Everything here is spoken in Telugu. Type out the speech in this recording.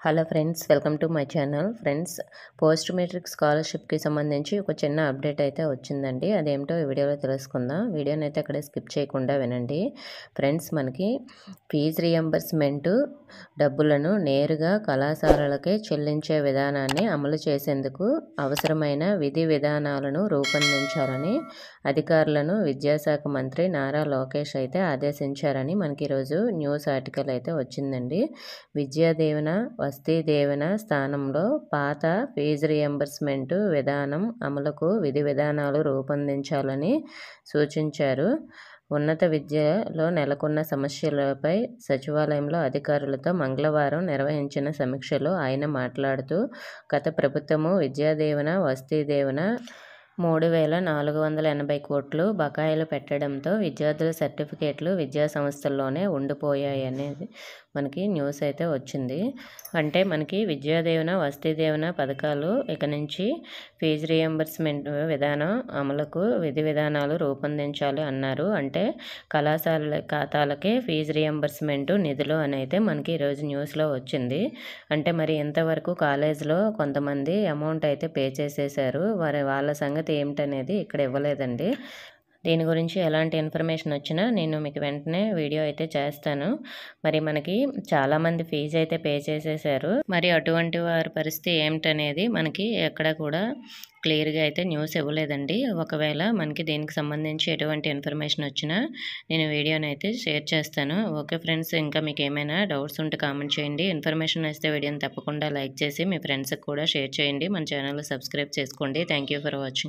Hello friends, welcome to my channel. Friends, post matric స్కాలర్షిప్కి సంబంధించి ఒక చిన్న అప్డేట్ అయితే వచ్చిందండి. అదేమిటో ఈ వీడియోలో తెలుసుకుందాం. వీడియోని అయితే అక్కడే స్కిప్ చేయకుండా వినండి. ఫ్రెండ్స్, మనకి ఫీజు రియంబర్స్మెంట్ డబ్బులను నేరుగా కళాశాలలకే చెల్లించే విధానాన్ని అమలు చేసేందుకు అవసరమైన విధి విధానాలను రూపొందించాలని అధికారులను విద్యాశాఖ మంత్రి నారా లోకేష్ అయితే ఆదేశించారని మనకి ఈరోజు న్యూస్ ఆర్టికల్ అయితే వచ్చిందండి. విద్యా దీవెన, వస్తీ దీవెన స్థానంలో పాత ఫీజు రియంబర్స్మెంట్ విధానం అమలుకు విధి విధానాలు రూపొందించాలని సూచించారు. ఉన్నత విద్యలో నెలకొన్న సమస్యలపై సచివాలయంలో అధికారులతో మంగళవారం నిర్వహించిన సమీక్షలో ఆయన మాట్లాడుతూ, గత ప్రభుత్వము విద్యా దీవెన, వస్తీ దీవెన 3,480 కోట్లు బకాయిలు పెట్టడంతో విద్యార్థుల సర్టిఫికేట్లు విద్యా సంస్థల్లోనే ఉండిపోయాయనేది మనకి న్యూస్ అయితే వచ్చింది. అంటే మనకి విద్యా దీవెన, వస్తీ దీవెన పథకాలు ఇక నుంచి ఫీజు రియంబర్స్మెంట్ విధానం అమలుకు విధి విధానాలు రూపొందించాలి అన్నారు. అంటే కళాశాలల ఖాతాలకే ఫీజు రియంబర్స్మెంట్ నిధులు అని అయితే మనకి ఈరోజు న్యూస్లో వచ్చింది. అంటే మరి ఇంతవరకు కాలేజ్లో కొంతమంది అమౌంట్ అయితే పే చేసేసారు. వాళ్ళ సంగతి ఏమిటనేది ఇక్కడ ఇవ్వలేదండి. దీని గురించి ఎలాంటి ఇన్ఫర్మేషన్ వచ్చినా నేను మీకు వెంటనే వీడియో అయితే చేస్తాను. మరి మనకి చాలామంది ఫీజు అయితే పే చేసేసారు. మరి అటువంటి వారి పరిస్థితి ఏమిటనేది మనకి ఎక్కడ కూడా క్లియర్గా అయితే న్యూస్ ఇవ్వలేదండి. ఒకవేళ మనకి దీనికి సంబంధించి ఎటువంటి ఇన్ఫర్మేషన్ వచ్చినా నేను వీడియోని అయితే షేర్ చేస్తాను. ఓకే ఫ్రెండ్స్, ఇంకా మీకు ఏమైనా డౌట్స్ ఉంటే కామెంట్ చేయండి. ఇన్ఫర్మేషన్ వస్తే వీడియోని తప్పకుండా లైక్ చేసి మీ ఫ్రెండ్స్కి కూడా షేర్ చేయండి. మన ఛానల్ సబ్స్క్రైబ్ చేసుకోండి. Thank you for watching.